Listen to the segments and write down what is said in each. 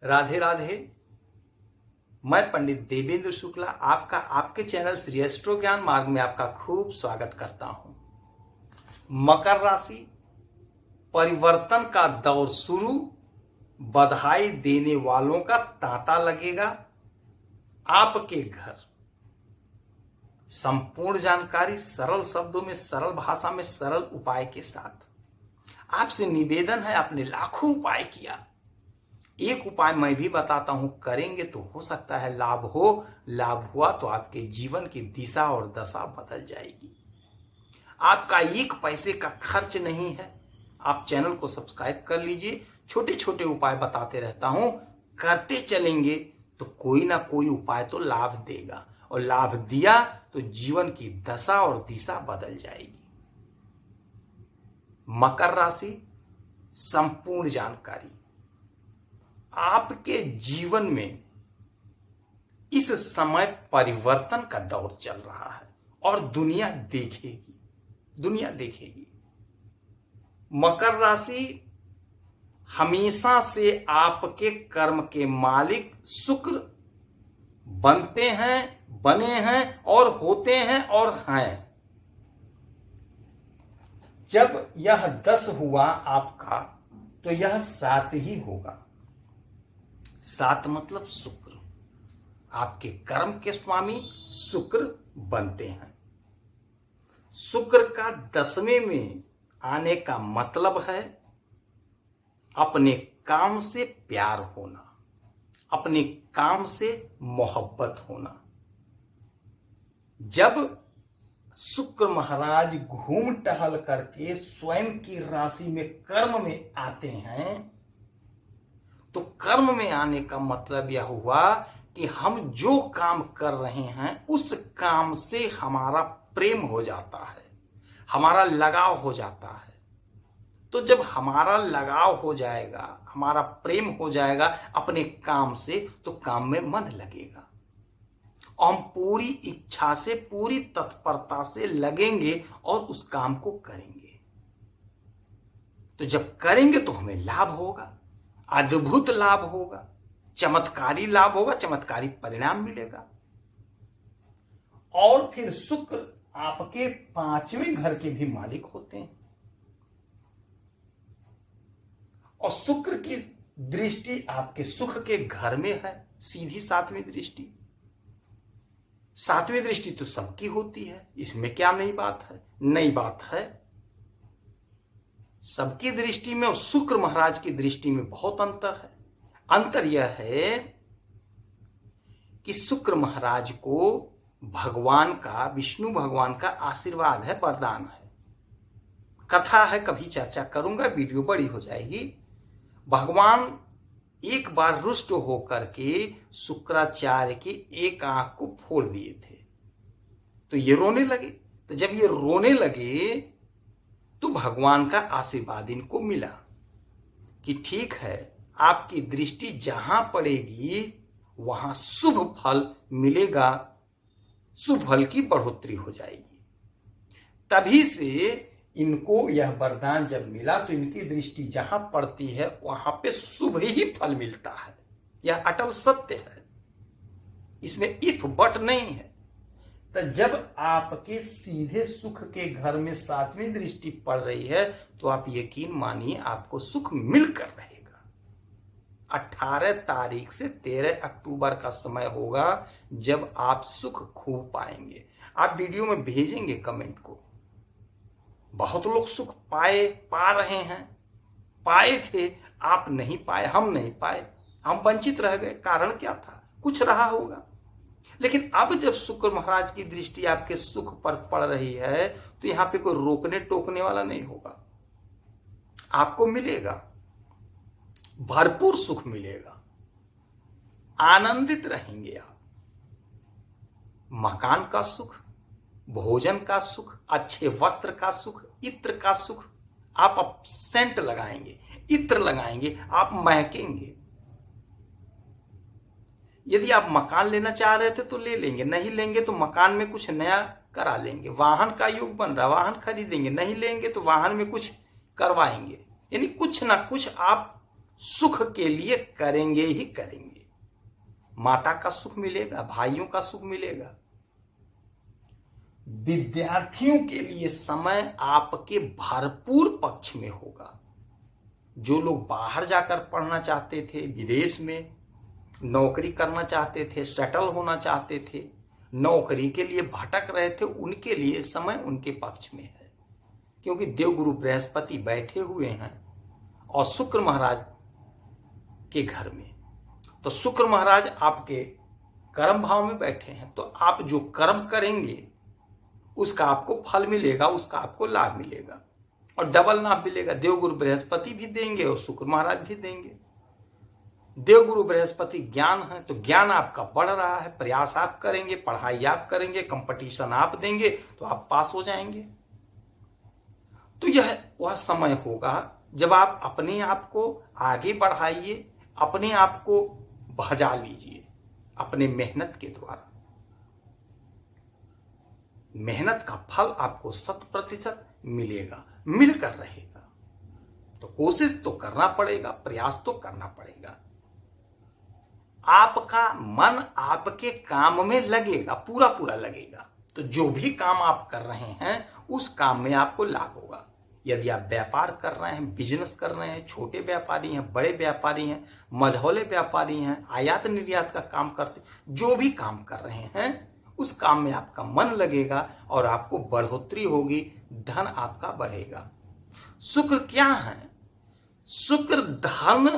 राधे राधे। मैं पंडित देवेंद्र शुक्ला आपका आपके चैनल श्री एस्ट्रो ज्ञान मार्ग में आपका खूब स्वागत करता हूं। मकर राशि, परिवर्तन का दौर शुरू, बधाई देने वालों का तांता लगेगा आपके घर। संपूर्ण जानकारी सरल शब्दों में, सरल भाषा में, सरल उपाय के साथ। आपसे निवेदन है, आपने लाखों उपाय किया, एक उपाय मैं भी बताता हूं, करेंगे तो हो सकता है लाभ हो। लाभ हुआ तो आपके जीवन की दिशा और दशा बदल जाएगी। आपका एक पैसे का खर्च नहीं है। आप चैनल को सब्सक्राइब कर लीजिए। छोटे छोटे उपाय बताते रहता हूं, करते चलेंगे तो कोई ना कोई उपाय तो लाभ देगा, और लाभ दिया तो जीवन की दशा और दिशा बदल जाएगी। मकर राशि, संपूर्ण जानकारी। आपके जीवन में इस समय परिवर्तन का दौर चल रहा है और दुनिया देखेगी। मकर राशि, हमेशा से आपके कर्म के मालिक शुक्र बनते हैं, बने हैं और होते हैं और हैं। जब यह 10 हुआ आपका तो यह 7 ही होगा। 7 मतलब शुक्र। आपके कर्म के स्वामी शुक्र बनते हैं। शुक्र का 10वें में आने का मतलब है अपने काम से प्यार होना, अपने काम से मोहब्बत होना। जब शुक्र महाराज घूम टहल करके स्वयं की राशि में कर्म में आते हैं तो कर्म में आने का मतलब यह हुआ कि हम जो काम कर रहे हैं उस काम से हमारा प्रेम हो जाता है, हमारा लगाव हो जाता है। तो जब हमारा लगाव हो जाएगा, हमारा प्रेम हो जाएगा अपने काम से, तो काम में मन लगेगा और हम पूरी इच्छा से, पूरी तत्परता से लगेंगे और उस काम को करेंगे। तो जब करेंगे तो हमें लाभ होगा, अद्भुत लाभ होगा, चमत्कारी लाभ होगा, चमत्कारी परिणाम मिलेगा। और फिर शुक्र आपके 5वें घर के भी मालिक होते हैं और शुक्र की दृष्टि आपके सुख के घर में है, सीधी 7वीं दृष्टि। 7वीं दृष्टि तो सबकी होती है, इसमें क्या नई बात है? नई बात है सबकी दृष्टि में और शुक्र महाराज की दृष्टि में बहुत अंतर है। अंतर यह है कि शुक्र महाराज को भगवान का, विष्णु भगवान का आशीर्वाद है, वरदान है। कथा है, कभी चर्चा करूंगा, वीडियो बड़ी हो जाएगी। भगवान एक बार रुष्ट होकर के शुक्राचार्य की एक आंख को फोड़ दिए थे, तो ये रोने लगे। तो जब ये रोने लगे तो भगवान का आशीर्वाद इनको मिला कि ठीक है, आपकी दृष्टि जहां पड़ेगी वहां शुभ फल मिलेगा, शुभ फल की बढ़ोतरी हो जाएगी। तभी से इनको यह वरदान जब मिला तो इनकी दृष्टि जहां पड़ती है वहां पे शुभ ही फल मिलता है। यह अटल सत्य है, इसमें इफ बट नहीं है। तो जब आपके सीधे सुख के घर में 7वीं दृष्टि पड़ रही है तो आप यकीन मानिए आपको सुख मिलकर रहेगा। 18 तारीख से 13 अक्टूबर का समय होगा जब आप सुख खूब पाएंगे। आप वीडियो में भेजेंगे कमेंट को, बहुत लोग सुख पा रहे हैं, पाए थे, आप नहीं पाए, हम नहीं पाए, हम वंचित रह गए। कारण क्या था? कुछ रहा होगा। लेकिन अब जब शुक्र महाराज की दृष्टि आपके सुख पर पड़ रही है तो यहां पे कोई रोकने टोकने वाला नहीं होगा। आपको मिलेगा, भरपूर सुख मिलेगा, आनंदित रहेंगे आप। मकान का सुख, भोजन का सुख, अच्छे वस्त्र का सुख, इत्र का सुख। आप सेंट लगाएंगे, इत्र लगाएंगे, आप महकेंगे। यदि आप मकान लेना चाह रहे थे तो ले लेंगे, नहीं लेंगे तो मकान में कुछ नया करा लेंगे। वाहन का योग बन रहा, वाहन खरीदेंगे, नहीं लेंगे तो वाहन में कुछ करवाएंगे। यानी कुछ ना कुछ आप सुख के लिए करेंगे ही करेंगे। माता का सुख मिलेगा, भाइयों का सुख मिलेगा। विद्यार्थियों के लिए समय आपके भरपूर पक्ष में होगा। जो लोग बाहर जाकर पढ़ना चाहते थे, विदेश में नौकरी करना चाहते थे, सेटल होना चाहते थे, नौकरी के लिए भटक रहे थे, उनके लिए समय उनके पक्ष में है। क्योंकि देवगुरु बृहस्पति बैठे हुए हैं और शुक्र महाराज के घर में। तो शुक्र महाराज आपके कर्म भाव में बैठे हैं, तो आप जो कर्म करेंगे उसका आपको फल मिलेगा, उसका आपको लाभ मिलेगा और डबल लाभ मिलेगा। देवगुरु बृहस्पति भी देंगे और शुक्र महाराज भी देंगे। देवगुरु बृहस्पति ज्ञान है, तो ज्ञान आपका बढ़ रहा है, प्रयास आप करेंगे, पढ़ाई आप करेंगे, कंपटीशन आप देंगे तो आप पास हो जाएंगे। तो यह वह समय होगा जब आप अपने आप को आगे बढ़ाइए, अपने आप को भजा लीजिए अपने मेहनत के द्वारा। मेहनत का फल आपको 100% मिलेगा, मिलकर रहेगा। तो कोशिश तो करना पड़ेगा, प्रयास तो करना पड़ेगा। आपका मन आपके काम में लगेगा, पूरा पूरा लगेगा। तो जो भी काम आप कर रहे हैं उस काम में आपको लाभ होगा। यदि आप व्यापार कर रहे हैं, बिजनेस कर रहे हैं, छोटे व्यापारी हैं, बड़े व्यापारी हैं, मझौले व्यापारी हैं, आयात निर्यात का काम करते, जो भी काम कर रहे हैं उस काम में आपका मन लगेगा और आपको बढ़ोतरी होगी, धन आपका बढ़ेगा। शुक्र क्या है? शुक्र धन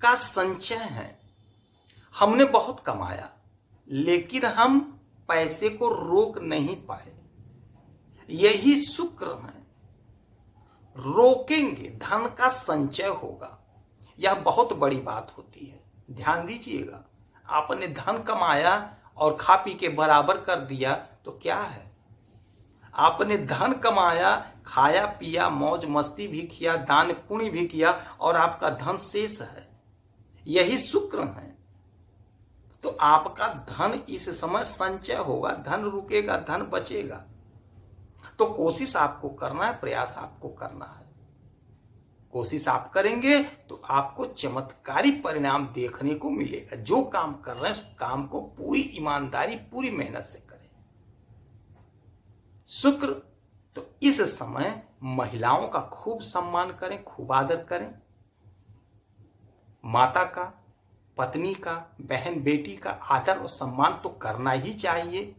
का संचय है। हमने बहुत कमाया लेकिन हम पैसे को रोक नहीं पाए, यही शुक्र है। रोकेंगे, धन का संचय होगा। यह बहुत बड़ी बात होती है, ध्यान दीजिएगा। आपने धन कमाया और खा पी के बराबर कर दिया तो क्या है? आपने धन कमाया, खाया पिया, मौज मस्ती भी किया, दान पुण्य भी किया और आपका धन शेष है, यही शुक्र है। तो आपका धन इस समय संचय होगा, धन रुकेगा, धन बचेगा। तो कोशिश आपको करना है, प्रयास आपको करना है। कोशिश आप करेंगे तो आपको चमत्कारी परिणाम देखने को मिलेगा। जो काम कर रहे हैं उस काम को पूरी ईमानदारी, पूरी मेहनत से करें। शुक्र, तो इस समय महिलाओं का खूब सम्मान करें, खूब आदर करें। माता का, पत्नी का, बहन बेटी का आदर और सम्मान तो करना ही चाहिए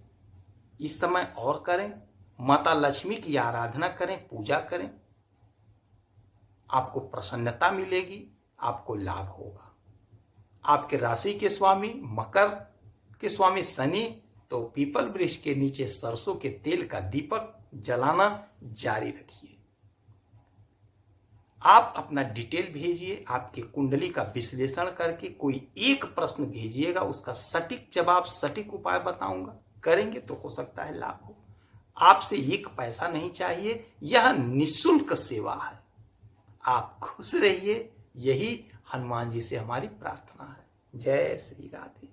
इस समय, और करें। माता लक्ष्मी की आराधना करें, पूजा करें। आपको प्रसन्नता मिलेगी, आपको लाभ होगा। आपके राशि के स्वामी मकर के स्वामी शनि, तो पीपल वृक्ष के नीचे सरसों के तेल का दीपक जलाना जारी रखिए। आप अपना डिटेल भेजिए, आपकी कुंडली का विश्लेषण करके कोई एक प्रश्न भेजिएगा, उसका सटीक जवाब, सटीक उपाय बताऊंगा। करेंगे तो हो सकता है लाभ हो। आपसे एक पैसा नहीं चाहिए, यह निःशुल्क सेवा है। आप खुश रहिए, यही हनुमान जी से हमारी प्रार्थना है। जय श्री राधे।